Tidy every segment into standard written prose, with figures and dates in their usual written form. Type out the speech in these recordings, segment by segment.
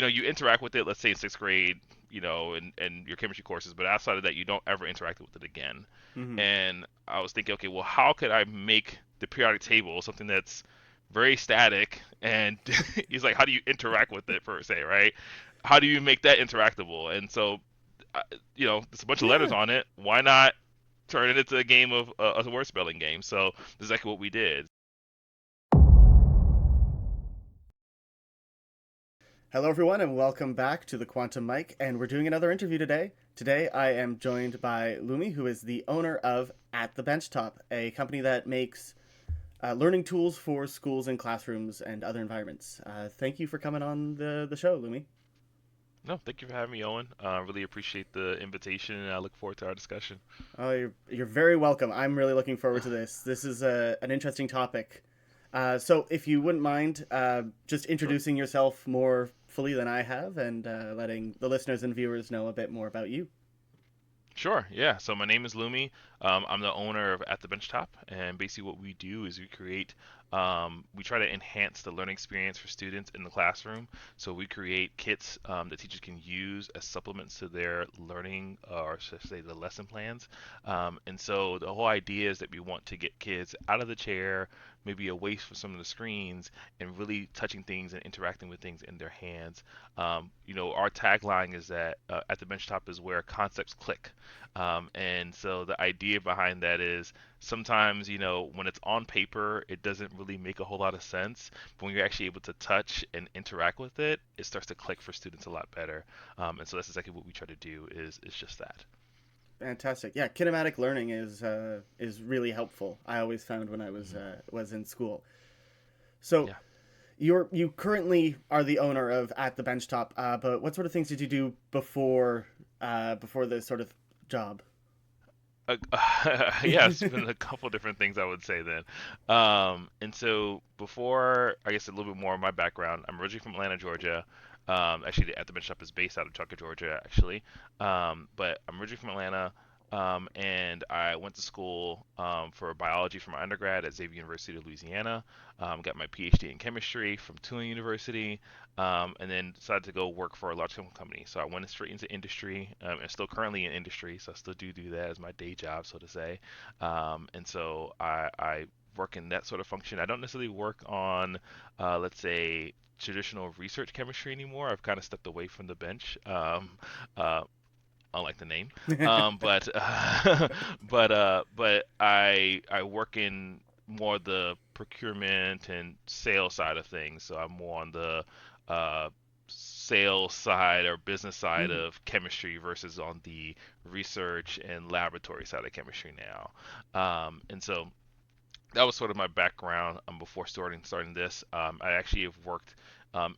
you interact with it, let's say in sixth grade, and your chemistry courses, but outside of that, you don't ever interact with it again. Hmm. And I was thinking, okay, well, how could I make the periodic table something that's very static? And he's like, how do you interact with it per se, right? How do you make that interactable? And so, uh, there's a bunch of letters Yeah. on it. Why not turn it into a game of a word spelling game? So that's exactly what we did. Hello, everyone, and welcome back to the Quantum Mic. And we're doing another interview today. Today, I am joined by Lumi, who is the owner of At The Benchtop, a company that makes learning tools for schools and classrooms and other environments. Thank you for coming on the show, Lumi. No, thank you for having me, Owen. Really appreciate the invitation, and I look forward to our discussion. Oh, you're very welcome. I'm really looking forward to this. This is an interesting topic. So, if you wouldn't mind just Sure. introducing yourself more fully than I have and letting the listeners and viewers know a bit more about you. Sure, yeah. So my name is Lumi. I'm the owner of At The Benchtop, and basically what we do is we try to enhance the learning experience for students in the classroom. So we create kits that teachers can use as supplements to their learning, or should I say, the lesson plans. And so the whole idea is that we want to get kids out of the chair, maybe away from some of the screens, and really touching things and interacting with things in their hands. Our tagline is that at the benchtop is where concepts click. And so the idea behind that is sometimes, when it's on paper, it doesn't really make a whole lot of sense. But when you're actually able to touch and interact with it, it starts to click for students a lot better. And so that's exactly what we try to do is just that. Fantastic. Yeah, kinematic learning is really helpful. I always found when I Hmm. was in school. So Yeah. you currently are the owner of At the Benchtop, but what sort of things did you do before this sort of job? Uh, yeah, it's been a couple different things I would say then. And so before, I guess a little bit more of my background, I'm originally from Atlanta, Georgia. Actually, At The Bench Shop is based out of Tucker, Georgia, actually. But I'm originally from Atlanta, and I went to school for biology for my undergrad at Xavier University of Louisiana. Got my PhD in chemistry from Tulane University, and then decided to go work for a large chemical company. So I went straight into industry, and still currently in industry. So I still do that as my day job, so to say. And so I work in that sort of function. I don't necessarily work on, let's say, traditional research chemistry anymore. I've kind of stepped away from the bench. Uh, unlike the name, but but I work in more the procurement and sales side of things. So I'm more on the uh, sales side or business side Mm, of chemistry versus on the research and laboratory side of chemistry now. And so that was sort of my background before starting this. I actually have worked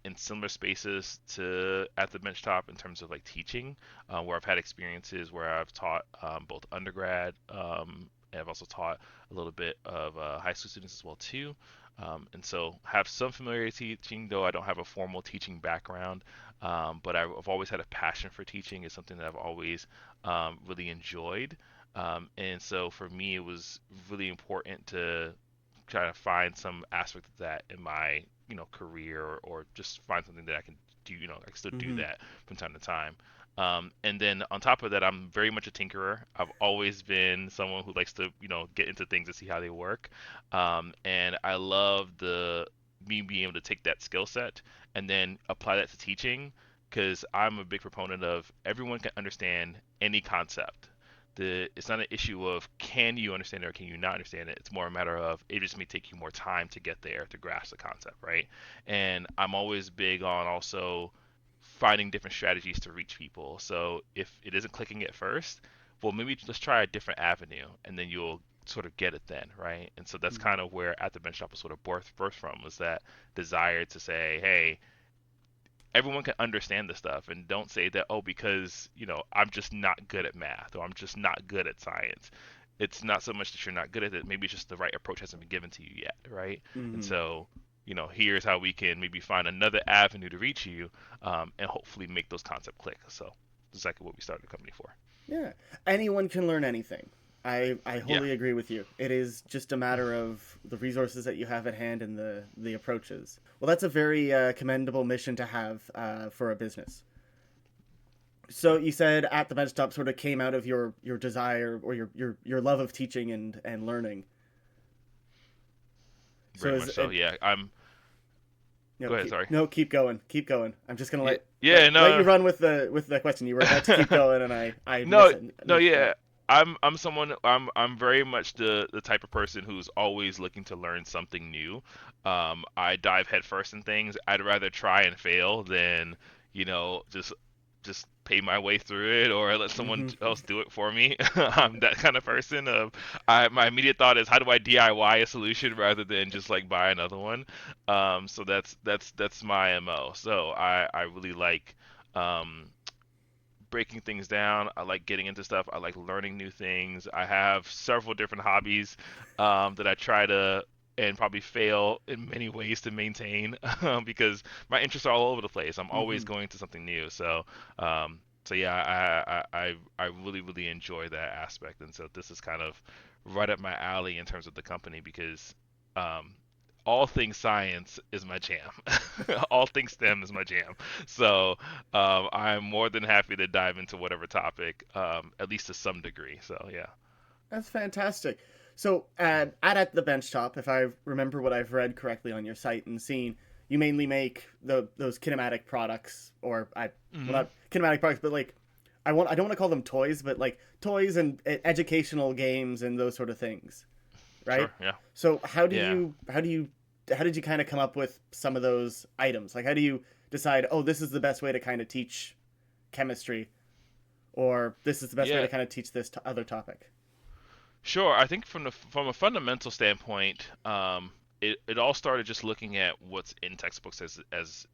in similar spaces to At The Benchtop in terms of like teaching, where I've had experiences where I've taught both undergrad, and I've also taught a little bit of high school students as well too. And so have some familiarity teaching, though I don't have a formal teaching background. But I've always had a passion for teaching. It's something that I've always really enjoyed. And so for me, it was really important to try to find some aspect of that in my, career, or just find something that I can do, I can still do hmm. that from time to time. And then on top of that, I'm very much a tinkerer. I've always been someone who likes to, get into things and see how they work. And I love me being able to take that skill set and then apply that to teaching, because I'm a big proponent of everyone can understand any concept. It's not an issue of can you understand it or can you not understand it. It's more a matter of it just may take you more time to get there to grasp the concept, right? And I'm always big on also finding different strategies to reach people. So if it isn't clicking at first, well, maybe let's try a different avenue, and then you'll sort of get it then, right? And so that's kind of where At The Bench Shop was sort of birthed from, was that desire to say, hey, everyone can understand this stuff, and don't say that, oh, because I'm just not good at math, or I'm just not good at science. It's not so much that you're not good at it, maybe it's just the right approach hasn't been given to you yet, right? And Hmm. so here's how we can maybe find another avenue to reach you, and hopefully make those concepts click. So that's exactly what we started the company for. Yeah, anyone can learn anything. I Yeah. wholly agree with you. It is just a matter of the resources that you have at hand and the approaches. Well, that's a very commendable mission to have for a business. So you said at the benchtop sort of came out of your desire or your love of teaching and learning. So Very is much so. it Yeah. I'm. no Go ahead. keep Sorry. no keep going keep going. I'm just gonna Yeah. let Yeah. let you No. run with the question. You were about to keep going, and I No. No. made you Yeah. stop. I'm someone. I'm very much the type of person who's always looking to learn something new. I dive headfirst in things. I'd rather try and fail than just pay my way through it or let someone Mm-hmm. else do it for me. I'm that kind of person. My immediate thought is how do I DIY a solution rather than just like buy another one. So that's my MO. So I really like um, breaking things down. I like getting into stuff. I like learning new things. I have several different hobbies that I try to and probably fail in many ways to maintain because my interests are all over the place. I'm always Mm-hmm. going to something new. So yeah, I really really enjoy that aspect, and so this is kind of right up my alley in terms of the company because um, all things science is my jam. All things STEM is my jam. So I'm more than happy to dive into whatever topic, at least to some degree. So yeah. That's fantastic. So at the benchtop, if I remember what I've read correctly on your site and seen, you mainly make those kinematic products, or well, Hmm. not kinematic products, but like I don't want to call them toys, but like toys and educational games and those sort of things, right? Sure. Yeah. So Yeah. how did you kind of come up with some of those items? Like how do you decide, oh, this is the best way to kind of teach chemistry, or this is the best way Yeah. to kind of teach this other topic? Sure. I think from a fundamental standpoint, it all started just looking at what's in textbooks as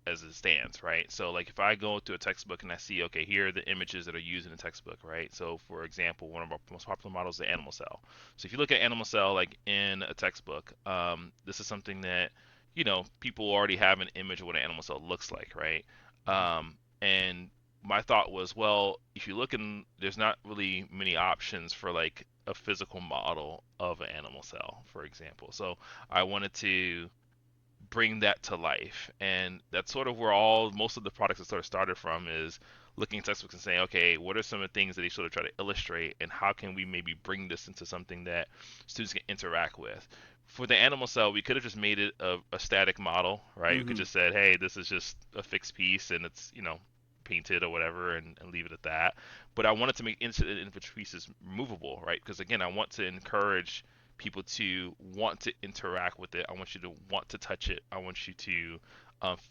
it stands, right? So like if I go to a textbook and I see, okay, here are the images that are used in the textbook, right? So for example, one of our most popular models is the animal cell. So if you look at animal cell like in a textbook, this is something that people already have an image of what an animal cell looks like, right? And my thought was, well, if you look in, there's not really many options for like a physical model of an animal cell, for example. So I wanted to bring that to life, and that's sort of where all most of the products that sort of started from is looking at textbooks and saying, okay, what are some of the things that they sort of try to illustrate, and how can we maybe bring this into something that students can interact with. For the animal cell, we could have just made it a static model, right? We could Mm-hmm. just said, hey, this is just a fixed piece and it's, painted or whatever and leave it at that. But I wanted to make individual pieces movable, right? Because again, I want to encourage people to want to interact with it. I want you to want to touch it. I want you to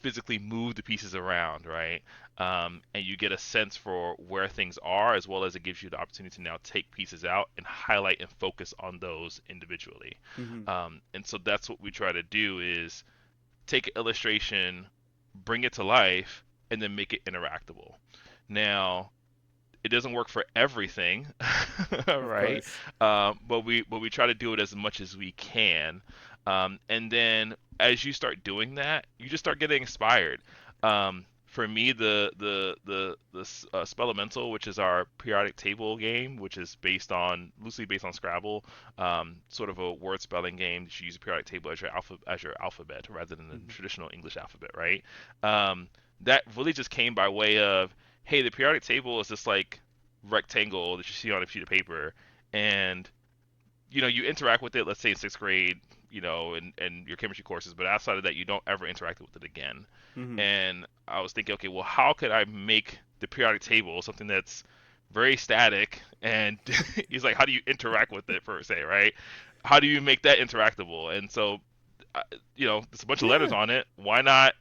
physically move the pieces around, right? And you get a sense for where things are, as well as it gives you the opportunity to now take pieces out and highlight and focus on those individually. Mm-hmm. And so that's what we try to do is take an illustration, bring it to life, and then make it interactable. Now, it doesn't work for everything, Of right? course. But we try to do it as much as we can, and then as you start doing that, you just start getting inspired. For me, the Spelemental, which is our periodic table game, which is loosely based on Scrabble, sort of a word spelling game that you use a periodic table as your alphabet rather than the Mm-hmm. traditional English alphabet, right? That really just came by way of hey, the periodic table is this like rectangle that you see on a sheet of paper, and you interact with it. Let's say in sixth grade, and your chemistry courses, but outside of that, you don't ever interact with it again. Mm-hmm. And I was thinking, okay, well, how could I make the periodic table something that's very static? And he's like, how do you interact with it per se, right? How do you make that interactable? And so, uh, there's a bunch of letters Yeah. on it. Why not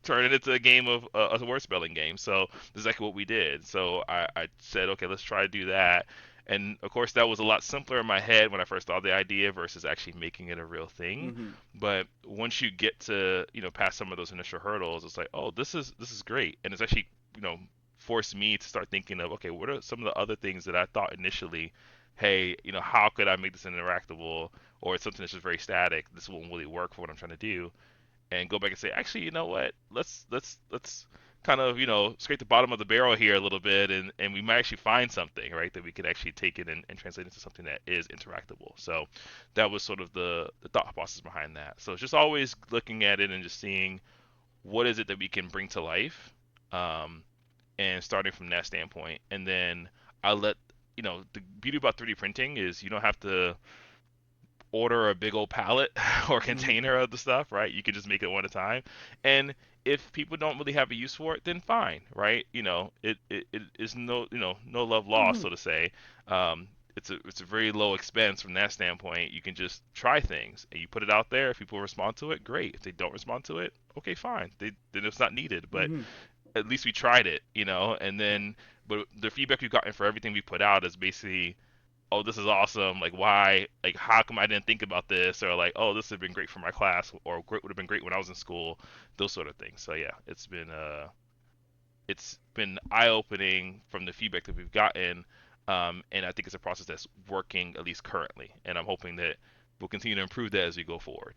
turn it into a game of a word spelling game? So that's exactly what we did. So I said, okay, let's try to do that. And of course, that was a lot simpler in my head when I first thought of the idea versus actually making it a real thing. Mm-hmm. But once you get to past some of those initial hurdles, it's like, oh, this is great, and it's actually forced me to start thinking of, okay, what are some of the other things that I thought initially, hey, how could I make this interactable, or it's something that's just very static. This won't really work for what I'm trying to do, and go back and say, actually, you know what? Let's kind of, scrape the bottom of the barrel here a little bit, and we might actually find something, right, that we could actually take it and translate into something that is interactable. So that was sort of the thought process behind that. So it's just always looking at it and just seeing what is it that we can bring to life, um, and starting from that standpoint. And then I let, the beauty about 3D printing is you don't have to order a big old pallet or Mm-hmm. container of the stuff, right? You can just make it one at a time. And if people don't really have a use for it, then fine, right? It is no love lost, Mm-hmm. so to say. Um, it's a very low expense from that standpoint. You can just try things and you put it out there. If people respond to it, great. If they don't respond to it, okay, fine. Then it's not needed. But Mm-hmm. at least we tried it, And then, but the feedback we've gotten for everything we put out is basically, oh, this is awesome. Like, why? Like, how come I didn't think about this? Or like, oh, this would have been great for my class, or great would have been great when I was in school. Those sort of things. So yeah, it's been eye opening from the feedback that we've gotten, and I think it's a process that's working at least currently, and I'm hoping that we'll continue to improve that as we go forward.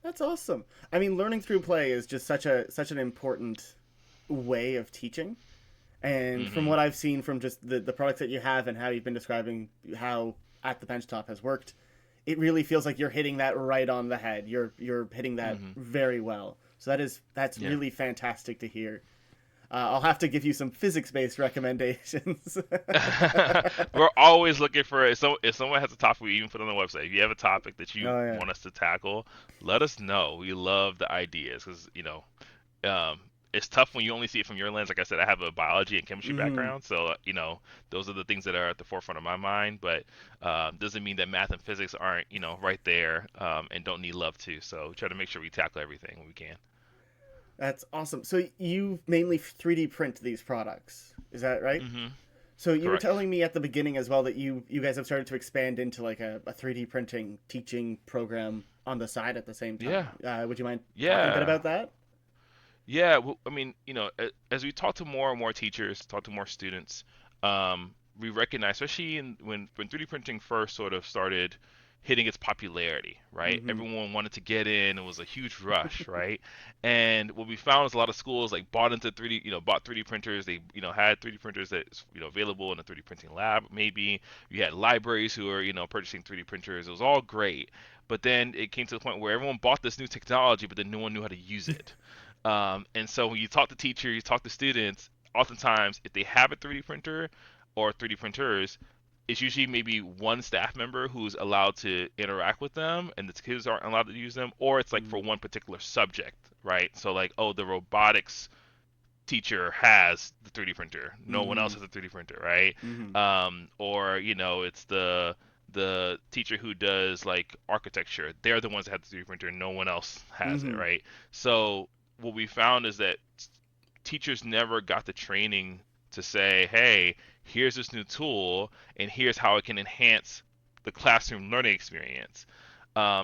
That's awesome. I mean, learning through play is just such an important way of teaching. And from Hmm. what I've seen from just the products that you have and how you've been describing how At the Benchtop has worked, it really feels like you're hitting that right on the head. You're hitting that Hmm. very well. So that's Yeah. really fantastic to hear. I'll have to give you some physics based recommendations. We're always looking for it. So if someone has a topic, we even put on the website. If you have a topic that you Oh yeah. want us to tackle, let us know. We love the ideas because it's tough when you only see it from your lens. Like I said, I have a biology and chemistry Mm-hmm. background, so those are the things that are at the forefront of my mind. But doesn't mean that math and physics aren't right there, and don't need love too. So we try to make sure we tackle everything when we can. That's awesome. So you mainly 3D print these products, is that right? Hmm. So you were Correct. telling me at the beginning as well that you guys have started to expand into like a 3D printing teaching program on the side at the same time. Yeah. Would you mind talking a bit Yeah. about that? Yeah, well, I mean, as we talk to more and more teachers, talk to more students, we recognize, especially when 3D printing first sort of started hitting its popularity, right? Mm-hmm. Everyone wanted to get in. It was a huge rush, right? And what we found is a lot of schools like bought into 3D, bought 3D printers. They, had 3D printers that, available in a 3D printing lab. Maybe you had libraries who were, purchasing 3D printers. It was all great. But then it came to the point where everyone bought this new technology, but then no one knew how to use it. And so when you talk to teachers, you talk to students, oftentimes if they have a 3D printer or 3D printers, it's usually maybe one staff member who's allowed to interact with them and the kids aren't allowed to use them, or it's like Mm-hmm. for one particular subject, right? So like, oh, the robotics teacher has the 3D printer. No one else Mm-hmm. has a 3D printer, right? Mm-hmm. Or it's the teacher who does like architecture. They're the ones that have the 3D printer. No one else has it, Mm-hmm. right? So what we found is that teachers never got the training to say, hey, here's this new tool, and here's how it can enhance the classroom learning experience.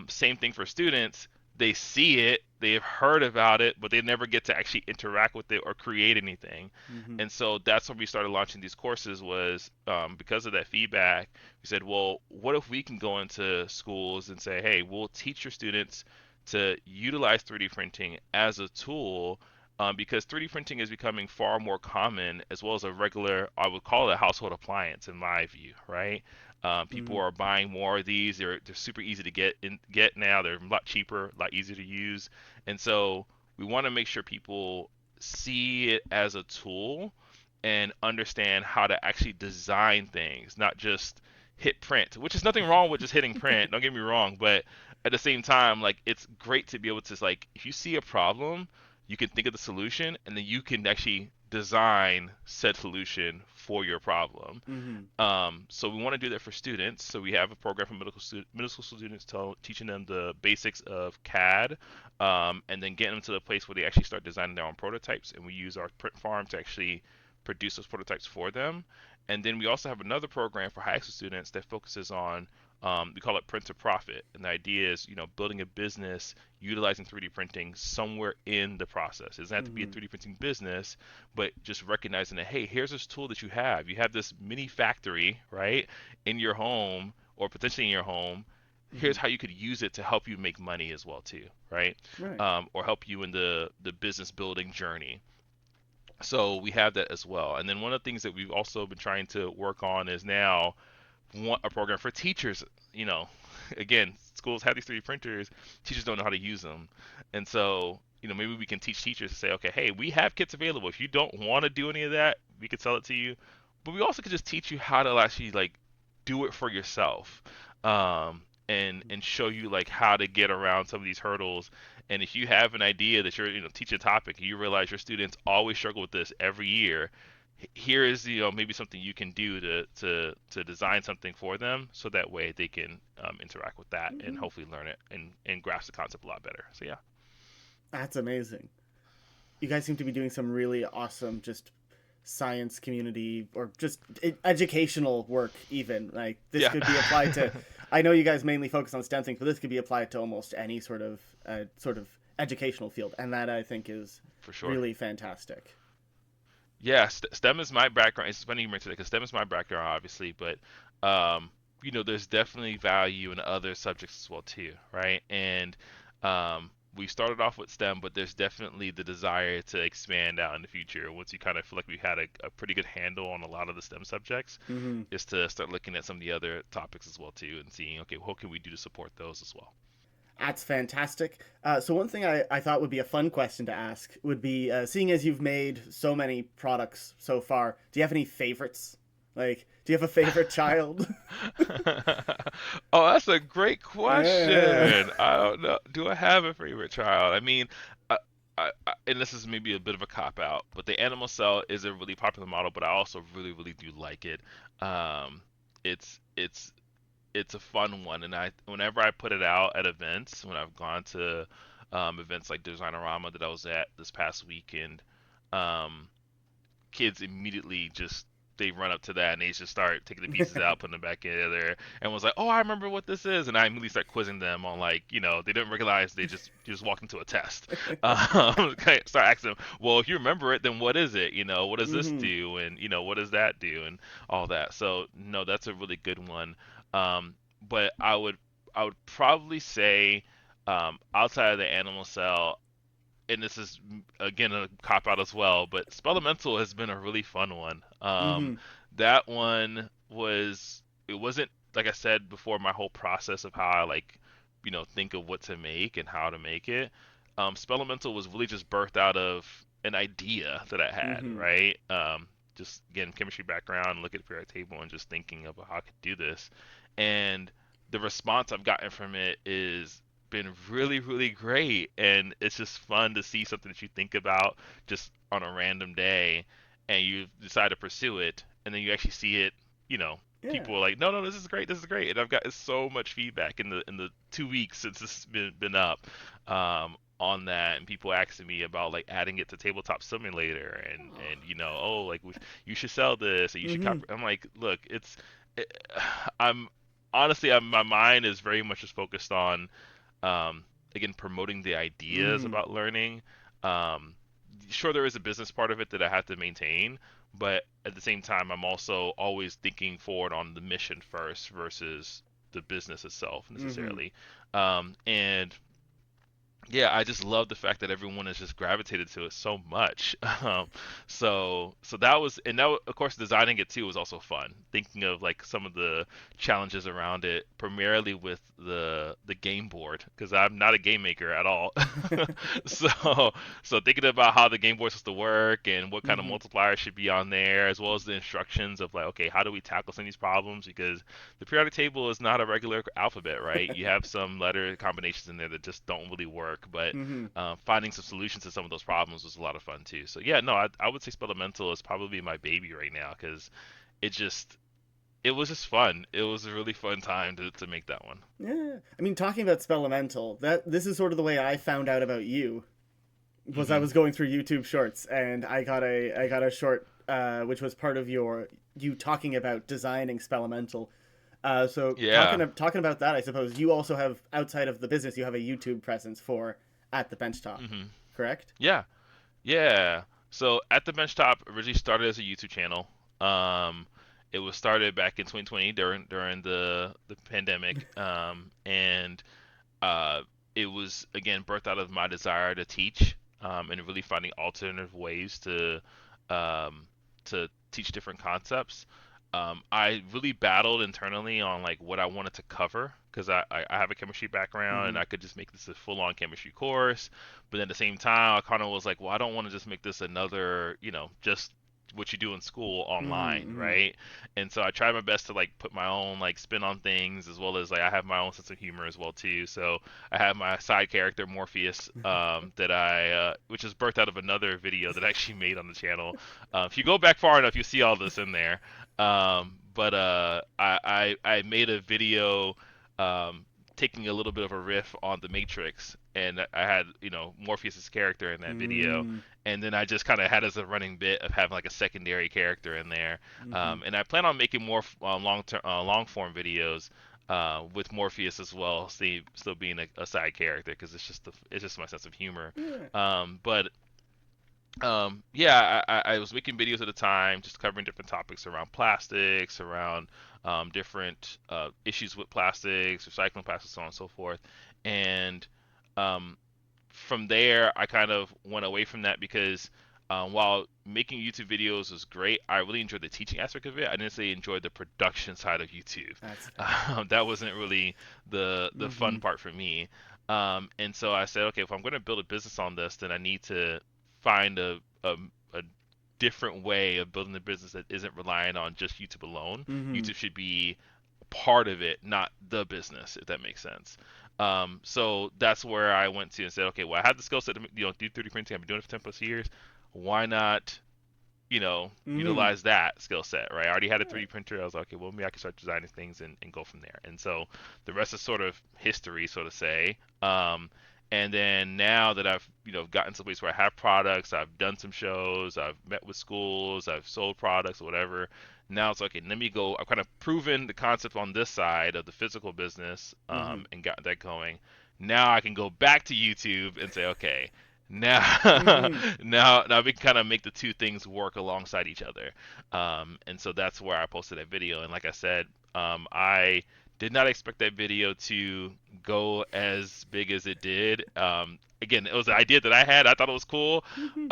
Same thing for students. They see it, they've heard about it, but they never get to actually interact with it or create anything. Mm-hmm. And so that's when we started launching these courses. Was because of that feedback, we said, well, what if we can go into schools and say, hey, we'll teach your students to utilize 3D printing as a tool, because 3D printing is becoming far more common as well as a regular, I would call it a household appliance in my view, right? People Mm-hmm. are buying more of these. They're super easy to get now. They're a lot cheaper, a lot easier to use, and so we want to make sure people see it as a tool and understand how to actually design things, not just hit print, which is nothing wrong with just hitting print. Don't get me wrong, but at the same time, like it's great to be able to like if you see a problem, you can think of the solution and then you can actually design said solution for your problem. Mm-hmm. So we want to do that for students. So we have a program for middle school students, teaching them the basics of CAD, and then getting them to the place where they actually start designing their own prototypes. And we use our print farm to actually produce those prototypes for them. And then we also have another program for high school students that focuses on, we call it print to profit. And the idea is, building a business utilizing 3D printing somewhere in the process. It doesn't have to be a Mm-hmm. 3D printing business, but just recognizing that, hey, here's this tool that you have. You have this mini factory, right, in your home or potentially in your home. Mm-hmm. Here's how you could use it to help you make money as well too, right? Right. Or help you in the business building journey. So we have that as well. And then one of the things that we've also been trying to work on is now want a program for teachers. You know, again, schools have these 3D printers, teachers don't know how to use them, and so maybe we can teach teachers to say, okay, hey, we have kits available. If you don't want to do any of that, we could sell it to you, but we also could just teach you how to actually like do it for yourself, and show you like how to get around some of these hurdles. And if you have an idea that you're teach a topic and you realize your students always struggle with this every year, here is maybe something you can do to design something for them so that way they can interact with that and Mhm. hopefully learn it and grasp the concept a lot better. So yeah. That's amazing. You guys seem to be doing some really awesome, just science community or just educational work. Even like this Yeah. could be applied to. I know you guys mainly focus on STEM things, but this could be applied to almost any sort of educational field, and that I think is For sure. really fantastic. Yeah, STEM is my background. It's funny you mentioned it because STEM is my background, obviously, but um, there's definitely value in other subjects as well too, right? And we started off with STEM, but there's definitely the desire to expand out in the future. Once you kind of feel like we had a pretty good handle on a lot of the STEM subjects, Mm-hmm. is to start looking at some of the other topics as well too, and seeing, okay, what can we do to support those as well? That's fantastic. So one thing I thought would be a fun question to ask would be, seeing as you've made so many products so far, do you have any favorites? Like, do you have a favorite child? Oh, that's a great Yeah. question. I don't know. Do I have a favorite child? I mean, and this is maybe a bit of a cop out, but the animal cell is a really popular model, but I also really, really do like it. Um, it's it's it's a fun one, and whenever I put it out at events, when I've gone to events like Designerama that I was at this past weekend, um, kids immediately just they run up to that and they just start taking the pieces out, putting them back together, and was like, "Oh, I remember what this is," and I immediately start quizzing them on like, they didn't realize they just walked into a test. Start asking them, "Well, if you remember it, then what is it? What does this Mm-hmm. do? And what does that do? And all that." So no, that's a really good one. But I would probably say, outside of the animal cell, and this is again a cop out as well, but Spelemental has been a really fun one. Mm-hmm. That one it wasn't like I said before my whole process of how I like think of what to make and how to make it. Spelemental was really just birthed out of an idea that I had, Mm-hmm. right? Just again chemistry background, look at the periodic table, and just thinking about how I could do this, and the response I've gotten from it is been really, really great. And it's just fun to see something that you think about just on a random day and you decide to pursue it. And then you actually see it, you know, Yeah. people are like, no, no, this is great. This is great. And I've gotten so much feedback in the 2 weeks since this has been up. On that, and people asking me about like adding it to tabletop simulator, and oh, like you should sell this, or you should Mm-hmm. copy. I'm like, look, it, I'm honestly, my mind is very much just focused on, um, again, promoting the ideas Mm-hmm. about learning. Um, sure, there is a business part of it that I have to maintain, but at the same time, I'm also always thinking forward on the mission first versus the business itself Mm-hmm. necessarily. And yeah, I just love the fact that everyone has just gravitated to it so much. So that was, and that of course designing it too was also fun. Thinking of like some of the challenges around it, primarily with the game board, because I'm not a game maker at all. So so thinking about how the game board is supposed to work and what kind of Mm-hmm. multipliers should be on there, as well as the instructions of like, okay, how do we tackle some of these problems? Because the periodic table is not a regular alphabet, right? You have some letter combinations in there that just don't really work, but Mm-hmm. finding some solutions to some of those problems was a lot of fun too. So yeah, no, I would say Spelemental is probably my baby right now because it just it was just fun. It was a really fun time to make that one. Yeah. I mean, talking about Spelemental, that this is sort of the way I found out about you. Was I Hmm. was going through YouTube Shorts and I got a short which was part of you talking about designing Spelemental. So Yeah. talking about that, I suppose you also have outside of the business, you have a YouTube presence for At The Benchtop, Hmm. correct? Yeah. Yeah. So At The Benchtop originally started as a YouTube channel. Um, it was started back in 2020 during the pandemic, and uh, it was again birthed out of my desire to teach, and really finding alternative ways to um, to teach different concepts. I really battled internally on like what I wanted to cover because I have a chemistry background and Mm-hmm. I could just make this a full-on chemistry course, but at the same time I kind of was like, well, I don't want to just make this another, just what you do in school online, Mm-hmm. right? And so I tried my best to like put my own like spin on things as well as like I have my own sense of humor as well too. So I have my side character Morpheus, that which is birthed out of another video that I actually made on the channel. If you go back far enough, you see all this in there. But I made a video um, taking a little bit of a riff on the Matrix, and I had Morpheus's character in that video, Mm-hmm. and then I just kind of had as a running bit of having like a secondary character in there. And I plan on making more long term, long form videos. With Morpheus as well, still being a side character because it's just my sense of humor. Yeah. But yeah, I was making videos at the time, just covering different topics around plastics, around different issues with plastics, recycling plastics, so on and so forth. And um, from there, I kind of went away from that because while making YouTube videos was great, I really enjoyed the teaching aspect of it. I didn't say enjoy the production side of YouTube. That's fair. That wasn't really the Mm-hmm. fun part for me. And so I said, okay, if I'm going to build a business on this, then I need to find a different way of building a business that isn't reliant on just YouTube alone. Mm-hmm. YouTube should be part of it, not the business, if that makes sense. So that's where I went to and said, okay, well, I have the skill set to do 3D printing. I've been doing it for 10 plus years. Why not, Mm-hmm. utilize that skill set, right? I already had a 3D printer. I was like, okay, well, maybe I can start designing things and go from there. And so the rest is sort of history, so to say. And then now that I've, gotten to a place where I have products, I've done some shows, I've met with schools, I've sold products or whatever. Now it's okay. Let me go. I've kind of proven the concept on this side of the physical business, Mm-hmm. and got that going. Now I can go back to YouTube and say, okay, now, Mm-hmm. now we can kind of make the two things work alongside each other. And so that's where I posted that video. And like I said, I did not expect that video to go as big as it did. Again, it was an idea that I had. I thought it was cool. Mm-hmm.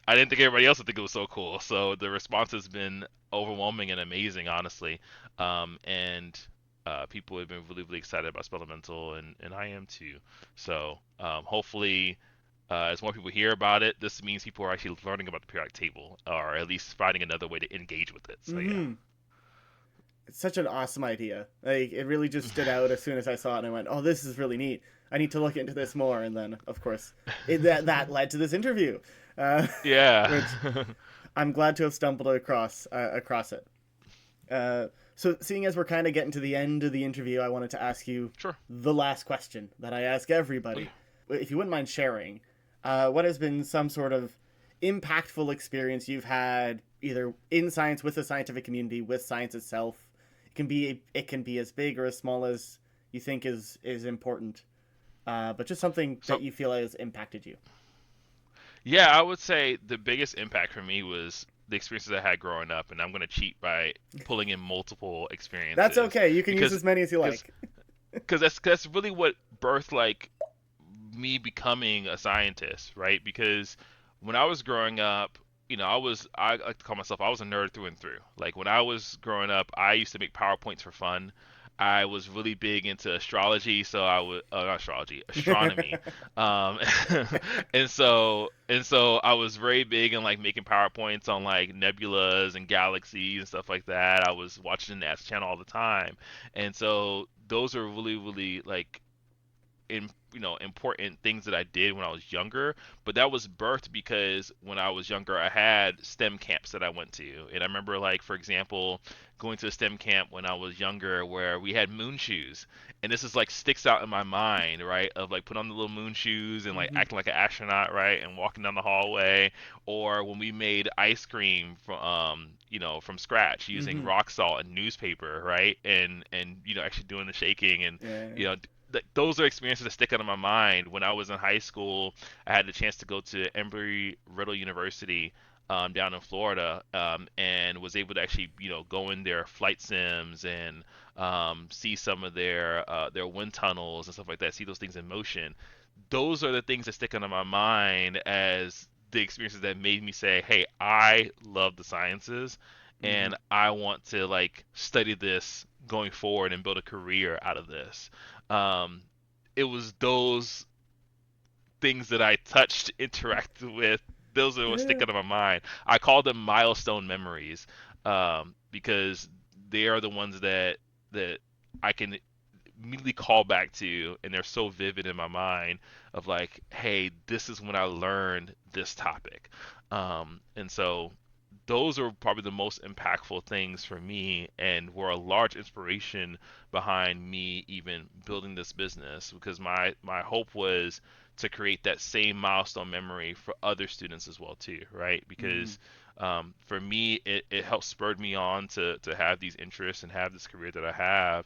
I didn't think everybody else would think it was so cool. So the response has been overwhelming and amazing, honestly. And people have been really, really excited about Spelemental, and I am too. So hopefully, as more people hear about it, this means people are actually learning about the periodic table, or at least finding another way to engage with it. So yeah. Mm-hmm. It's such an awesome idea. Like it really just stood out as soon as I saw it, and I went, "Oh, this is really neat. I need to look into this more." And then, of course, that led to this interview, which Yeah. I'm glad to have stumbled across it. So, seeing as we're kind of getting to the end of the interview, I wanted to ask you Sure. the last question that I ask Okay. everybody. If you wouldn't mind sharing, what has been some sort of impactful experience you've had either in science with the scientific community, with science itself? It can be as big or as small as you think is important, but just something So that you feel has impacted you. yeah, I would say the biggest impact for me was the experiences I had growing up, and I'm going to cheat by pulling in multiple That's experiences okay. You can use because as many as you because like. because that's really what birthed like me becoming a scientist, right? Because when I was growing up, I like to call myself I was a nerd through and through. Like when I was growing up, I used to make PowerPoints for fun. I was really big into astrology, so I would not astrology, astronomy, um, and so I was very big in like making PowerPoints on like nebulas and galaxies and stuff like that. I was watching the NASA channel all the time, and so those are really really like important things that I did when I was younger, but that was birthed because when I was younger I had STEM camps that I went to. And I remember like for example going to a STEM camp when I was younger where we had moon shoes. And this is like sticks out in my mind, right? Of like put on the little moon shoes and like Hmm. acting like an astronaut, right? And walking down the hallway, or when we made ice cream from scratch using Hmm. rock salt and newspaper, right? And actually doing the shaking and Yeah. you know those are experiences that stick out in my mind. When I was in high school, I had the chance to go to Embry-Riddle University down in Florida, and was able to actually, go in their flight sims and see some of their wind tunnels and stuff like that. See those things in motion. Those are the things that stick out in my mind as the experiences that made me say, hey, I love the sciences Mm-hmm. and I want to like study this going forward and build a career out of this. Um, it was those things that I touched, interacted with. Those are what stick Yeah. out of my mind. I call them milestone memories, because they are the ones that I can immediately call back to, and they're so vivid in my mind of like, hey, this is when I learned this topic. And so those are probably the most impactful things for me and were a large inspiration behind me even building this business, because my hope was to create that same milestone memory for other students as well too, right? Mm-hmm. Because for me, it helped spurred me on to have these interests and have this career that I have.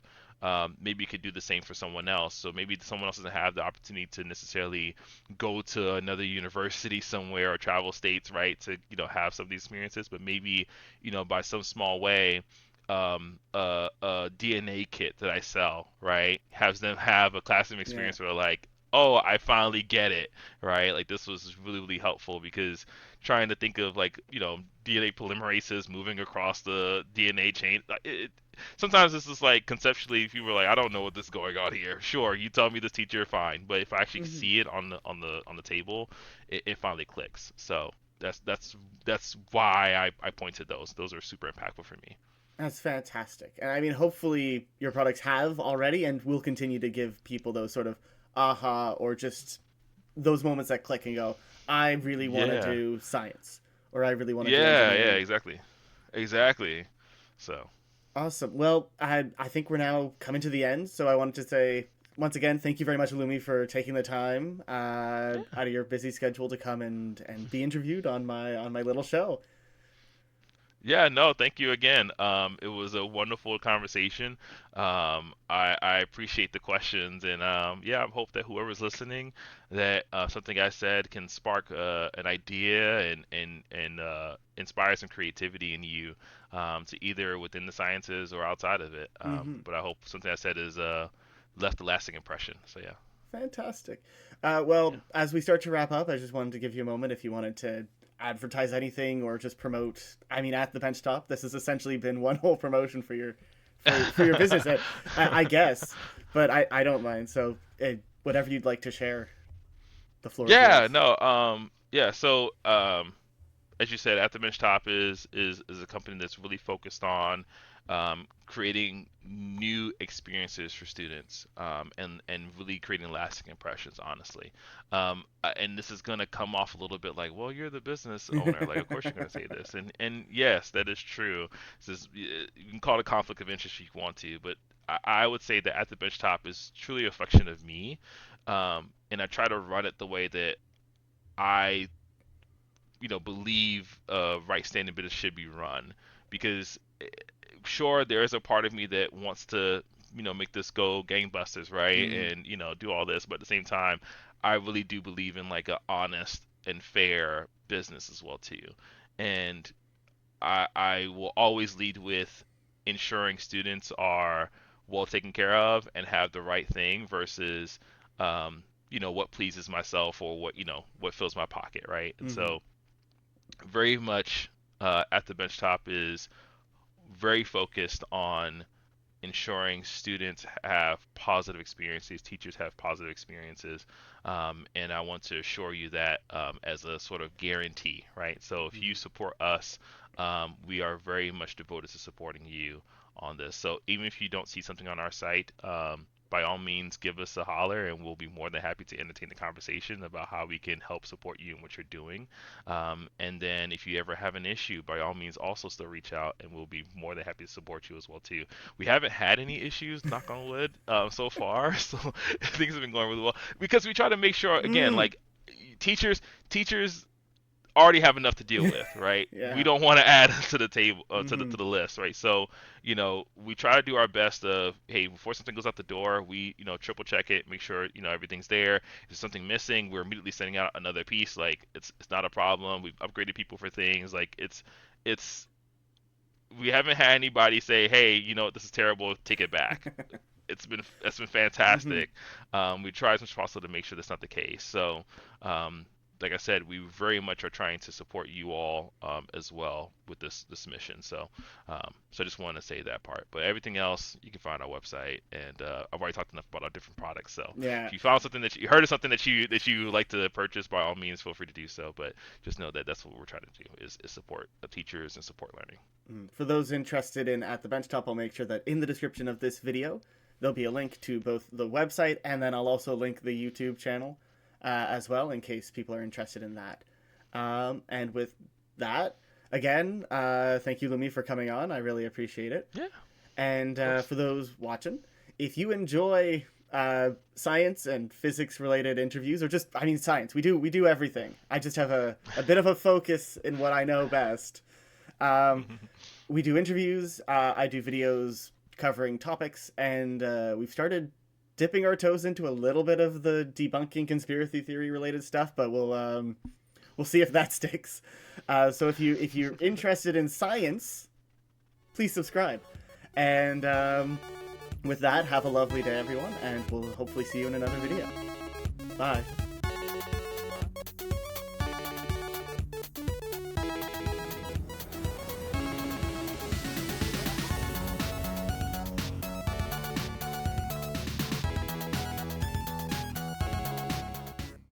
Maybe you could do the same for someone else. So maybe someone else doesn't have the opportunity to necessarily go to another university somewhere or travel states, right, to have some of these experiences. But maybe by some small way, a DNA kit that I sell, right, has them have a classroom Yeah. experience where like, oh, I finally get it, right? Like this was really really helpful because trying to think of like DNA polymerases moving across the DNA chain, sometimes this is like conceptually people are like, I don't know what this is going on here. Sure, you tell me this teacher, fine, but if I actually Mm-hmm. see it on the table, it finally clicks. So that's why I point to those are super impactful for me. That's fantastic. And I mean, hopefully your products have already and will continue to give people those sort of aha or just those moments that click and go, I really want to Yeah, do science or I really want to do yeah, engineering. exactly. So Awesome. Well, I think we're now coming to the end, so I wanted to say once again, thank you very much, Lumi, for taking the time out of your busy schedule to come and be interviewed on my little show. yeah, no, thank you again. It was a wonderful conversation. I appreciate the questions, and yeah, I hope that whoever's listening, that something I said can spark an idea and inspire some creativity in you, to either within the sciences or outside of it. Mm-hmm. But I hope something I said is left a lasting impression. So yeah, Fantastic. yeah. Well, as we start to wrap up, I just wanted to give you a moment if you wanted to advertise anything or just promote. I mean, at the benchtop, this has essentially been one whole promotion for your for your business, I guess. But I don't mind. So whatever you'd like to share, the floor is Yeah, yours. no, yeah. So as you said, At The Benchtop is a company that's really focused on creating new experiences for students, and really creating lasting impressions. Honestly, and this is gonna come off a little bit like, well, you're the business owner, like of course you're gonna say this, and yes, that is true. This is, you can call it a conflict of interest if you want to, but I would say that At The Benchtop is truly a reflection of me, and I try to run it the way that I believe right standing business should be run, because sure there is a part of me that wants to make this go gangbusters, right, Mm, and do all this, but at the same time I really do believe in like a honest and fair business as well too, and I will always lead with ensuring students are well taken care of and have the right thing versus what pleases myself or what fills my pocket, right, and mm-hmm. so very much at the benchtop is very focused on ensuring students have positive experiences, teachers have positive experiences, and I want to assure you that as a sort of guarantee, right? So if you Mm-hmm. support us, we are very much devoted to supporting you on this. So even if you don't see something on our site, by all means, give us a holler, and we'll be more than happy to entertain the conversation about how we can help support you in what you're doing. And then if you ever have an issue, by all means, also still reach out, and we'll be more than happy to support you as well too. We haven't had any issues, knock on wood, so far. So things have been going really well because we try to make sure, again, Mm. like teachers already have enough to deal with, right? We Yeah. don't want to add to the table, to the Mm-hmm. list, right? So we try to do our best of, hey, before something goes out the door, we triple check it, make sure everything's there. If there's something missing, we're immediately sending out another piece. Like it's not a problem. We've upgraded people for things. Like it's we haven't had anybody say, hey, this is terrible, take it back. It's been Mm-hmm. fantastic. We try as much as possible to make sure that's not the case. So like I said, we very much are trying to support you all as well with this mission. So I just wanted to say that part. But everything else you can find on our website, and I've already talked enough about our different products. So Yeah. if you found something that you heard of something that you like to purchase, by all means, feel free to do so. But just know that that's what we're trying to do is support the teachers and support learning. For those interested in At The Benchtop, I'll make sure that in the description of this video, there'll be a link to both the website and then I'll also link the YouTube channel as well in case people are interested in that. And with that, again, thank you, Lumi, for coming on. I really appreciate it. Yeah, And of course. for those watching, if you enjoy science and physics related interviews, or just, I mean, science, we do everything. I just have a bit of a focus in what I know best. Um, we do interviews. I do videos covering topics, and we've started dipping our toes into a little bit of the debunking conspiracy theory related stuff, but we'll see if that sticks. So if you're interested in science, please subscribe. And with that, have a lovely day, everyone, and we'll hopefully see you in another video. Bye.